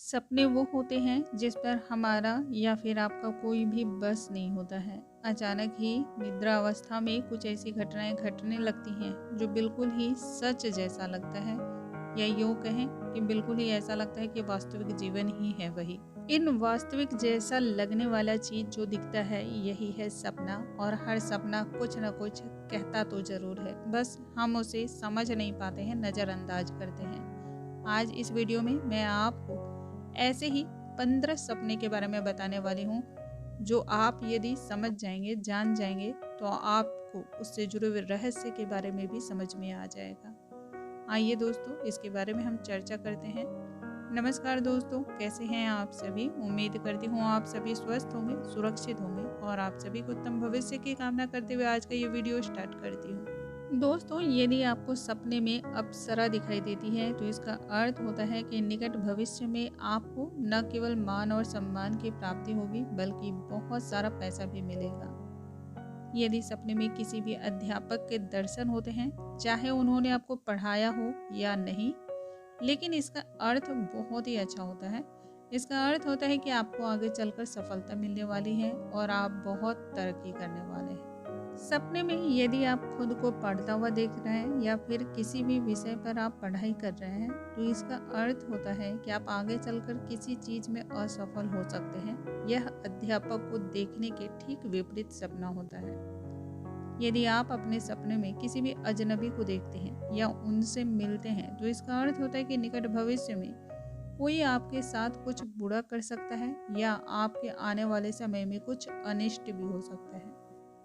सपने वो होते हैं जिस पर हमारा या फिर आपका कोई भी बस नहीं होता है। अचानक ही निद्रा अवस्था में कुछ ऐसी घटनाएं घटने लगती हैं जो बिल्कुल ही सच जैसा लगता है, या यूँ कहें कि बिल्कुल ही ऐसा लगता है कि वास्तविक जीवन ही है वही। इन वास्तविक जैसा लगने वाला चीज जो दिखता है यही है सपना। और हर सपना कुछ न कुछ कहता तो जरूर है, बस हम उसे समझ नहीं पाते हैं, नज़रअंदाज करते हैं। आज इस वीडियो में मैं आपको ऐसे ही 15 सपने के बारे में बताने वाली हूँ, जो आप यदि समझ जाएंगे, जान जाएंगे, तो आपको उससे जुड़े हुए रहस्य के बारे में भी समझ में आ जाएगा। आइए दोस्तों, इसके बारे में हम चर्चा करते हैं। नमस्कार दोस्तों, कैसे हैं आप सभी? उम्मीद करती हूँ आप सभी स्वस्थ होंगे, सुरक्षित होंगे और आप सभी को उत्तम भविष्य की कामना करते हुए आज का ये वीडियो स्टार्ट करती हूँ। दोस्तों, यदि आपको सपने में अप्सरा दिखाई देती है तो इसका अर्थ होता है कि निकट भविष्य में आपको न केवल मान और सम्मान की प्राप्ति होगी, बल्कि बहुत सारा पैसा भी मिलेगा। यदि सपने में किसी भी अध्यापक के दर्शन होते हैं, चाहे उन्होंने आपको पढ़ाया हो या नहीं, लेकिन इसका अर्थ बहुत ही अच्छा होता है। इसका अर्थ होता है कि आपको आगे चलकर सफलता मिलने वाली है और आप बहुत तरक्की करने वाले हैं। सपने में यदि आप खुद को पढ़ता हुआ देख रहे हैं या फिर किसी भी विषय पर आप पढ़ाई कर रहे हैं, तो इसका अर्थ होता है कि आप आगे चलकर किसी चीज में असफल हो सकते हैं। यह अध्यापक को देखने के ठीक विपरीत सपना होता है। यदि आप अपने सपने में किसी भी अजनबी को देखते हैं या उनसे मिलते हैं, तो इसका अर्थ होता है कि निकट भविष्य में कोई आपके साथ कुछ बुरा कर सकता है या आपके आने वाले समय में कुछ अनिष्ट भी हो सकता है।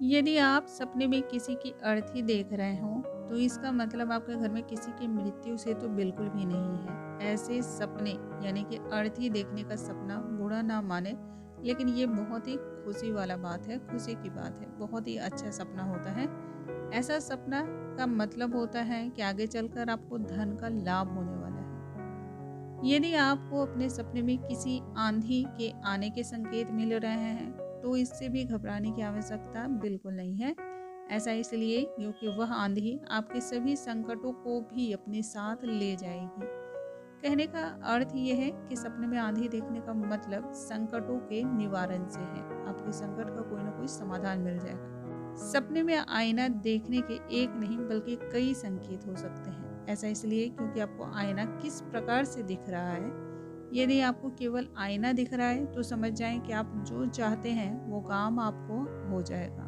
यदि आप सपने में किसी की अर्थी देख रहे हों, तो इसका मतलब आपके घर में किसी की मृत्यु से तो बिल्कुल भी नहीं है। ऐसे सपने यानी कि अर्थी देखने का सपना बुरा ना माने, लेकिन ये बहुत ही खुशी वाला बात है, खुशी की बात है, बहुत ही अच्छा सपना होता है। ऐसा सपना का मतलब होता है कि आगे चलकर आपको धन का लाभ होने वाला है। यदि आपको अपने सपने में किसी आंधी के आने के संकेत मिल रहे हैं, तो इससे भी घबराने की आवश्यकता बिल्कुल नहीं है। ऐसा इसलिए क्योंकि वह आंधी आपके सभी संकटों को भी अपने साथ ले जाएगी। कहने का अर्थ यह है कि सपने में आंधी देखने का मतलब संकटों के निवारण से है। आपके संकट का कोई ना कोई समाधान मिल जाएगा। सपने में आईना देखने के एक नहीं बल्कि कई संकेत हो सकते हैं। ऐसा इसलिए क्योंकि आपको आईना किस प्रकार से दिख रहा है। यदि आपको केवल आईना दिख रहा है तो समझ जाएं कि आप जो चाहते हैं वो काम आपको हो जाएगा।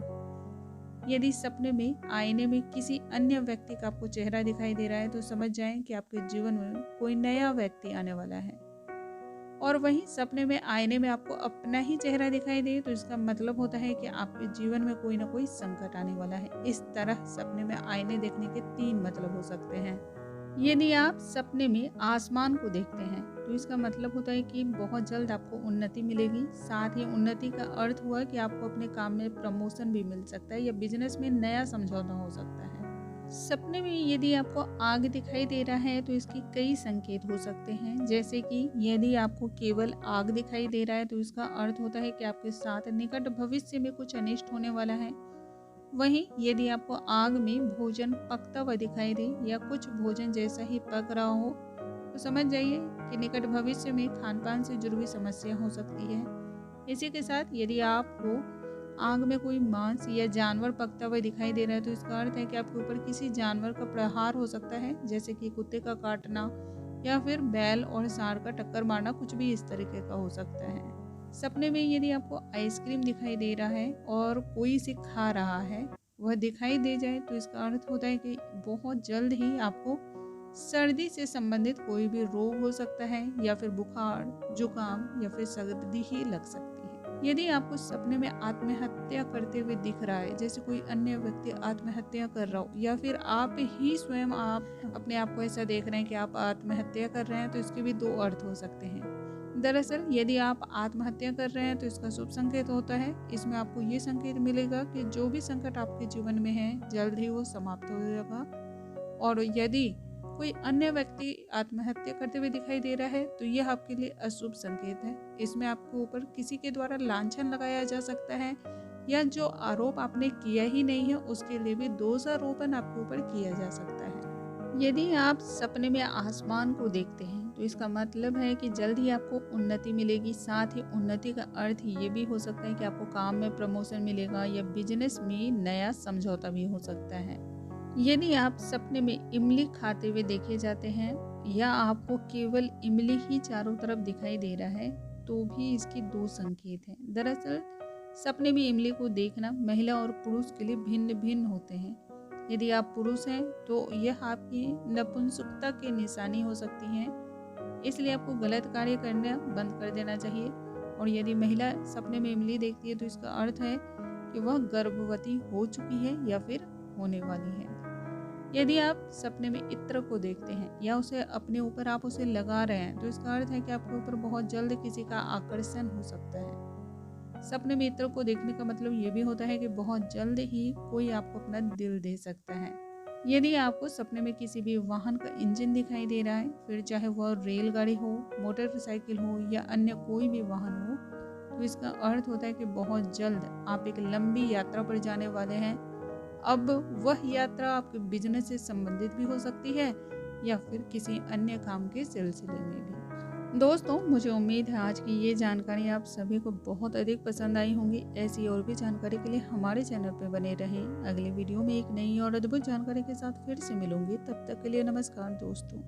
यदि सपने में आईने में किसी अन्य व्यक्ति का आपको चेहरा दिखाई दे रहा है, तो समझ जाएं कि आपके जीवन में कोई नया व्यक्ति आने वाला है। और वहीं सपने में आईने में आपको अपना ही चेहरा दिखाई दे, तो इसका मतलब होता है कि आपके जीवन में कोई ना कोई संकट आने वाला है। इस तरह सपने में आईने देखने के 3 मतलब हो सकते हैं। यदि आप सपने में आसमान को देखते हैं, तो इसका मतलब होता है कि बहुत जल्द आपको उन्नति मिलेगी। साथ ही उन्नति का अर्थ हुआ कि आपको अपने काम में प्रमोशन भी मिल सकता है या बिजनेस में नया समझौता हो सकता है। सपने में यदि आपको आग दिखाई दे रहा है, तो इसके कई संकेत हो सकते हैं। जैसे कि यदि आपको केवल आग दिखाई दे रहा है, तो इसका अर्थ होता है कि आपके साथ निकट भविष्य में कुछ अनिष्ट होने वाला है। वहीं यदि आपको आग में भोजन पकता हुआ दिखाई दे या कुछ भोजन जैसा ही पक रहा हो, तो समझ जाइए कि निकट भविष्य में खान-पान से जुड़ी हुई समस्या हो सकती है। इसी के साथ यदि आपको आग में कोई मांस या जानवर पकता हुआ दिखाई दे रहा है, तो इसका अर्थ है कि आपके ऊपर किसी जानवर का प्रहार हो सकता है, जैसे कि कुत्ते का काटना या फिर बैल और सांड का टक्कर मारना, कुछ भी इस तरीके का हो सकता है। सपने में यदि आपको आइसक्रीम दिखाई दे रहा है और कोई इसे खा रहा है, वह दिखाई दे जाए, तो इसका अर्थ होता है कि बहुत जल्द ही आपको सर्दी से संबंधित कोई भी रोग हो सकता है या फिर बुखार, जुकाम या फिर सर्दी ही लग सकती है। यदि आपको सपने में आत्महत्या करते हुए दिख रहा है, जैसे कोई अन्य व्यक्ति आत्महत्या कर रहा हो या फिर आप ही स्वयं आप अपने आप को ऐसा देख रहे हैं कि आप आत्महत्या कर रहे हैं, तो इसके भी 2 अर्थ हो सकते हैं। दरअसल यदि आप आत्महत्या कर रहे हैं, तो इसका शुभ संकेत होता है। इसमें आपको ये संकेत मिलेगा कि जो भी संकट आपके जीवन में है, जल्द ही वो समाप्त हो जाएगा। और यदि कोई अन्य व्यक्ति आत्महत्या करते हुए दिखाई दे रहा है, तो यह आपके लिए अशुभ संकेत है। इसमें आपके ऊपर किसी के द्वारा लांछन लगाया जा सकता है या जो आरोप आपने किया ही नहीं है उसके लिए भी दोषारोपण आपके ऊपर किया जा सकता है। यदि आप सपने में आसमान को देखते हैं तो इसका मतलब है कि जल्द ही आपको उन्नति मिलेगी। साथ ही उन्नति का अर्थ ये भी हो सकता है कि आपको काम में प्रमोशन मिलेगा या बिजनेस में नया समझौता भी हो सकता है। यदि आप सपने में इमली खाते हुए देखे जाते हैं या आपको केवल इमली ही चारों तरफ दिखाई दे रहा है, तो भी इसके दो संकेत हैं। दरअसल सपने में इमली को देखना महिला और पुरुष के लिए भिन्न भिन्न होते हैं। यदि आप पुरुष हैं तो यह आपकी नपुंसकता की निशानी हो सकती है, इसलिए आपको गलत कार्य करना बंद कर देना चाहिए। और यदि महिला सपने में इमली देखती है तो इसका अर्थ है कि वह गर्भवती हो चुकी है या फिर होने वाली है। यदि आप सपने में इत्र को देखते हैं या उसे अपने ऊपर आप उसे लगा रहे हैं, तो इसका अर्थ है कि आपके ऊपर बहुत जल्द किसी का आकर्षण हो सकता है। सपने में इत्र को देखने का मतलब ये भी होता है कि बहुत जल्द ही कोई आपको अपना दिल दे सकता है। यदि आपको सपने में किसी भी वाहन का इंजन दिखाई दे रहा है, फिर चाहे वह रेलगाड़ी हो, मोटरसाइकिल हो या अन्य कोई भी वाहन हो, तो इसका अर्थ होता है कि बहुत जल्द आप एक लंबी यात्रा पर जाने वाले हैं। अब वह यात्रा आपके बिजनेस से संबंधित भी हो सकती है या फिर किसी अन्य काम के सिलसिले में भी। दोस्तों, मुझे उम्मीद है आज की ये जानकारी आप सभी को बहुत अधिक पसंद आई होंगी। ऐसी और भी जानकारी के लिए हमारे चैनल पर बने रहें। अगले वीडियो में एक नई और अद्भुत जानकारी के साथ फिर से मिलूंगी। तब तक के लिए नमस्कार दोस्तों।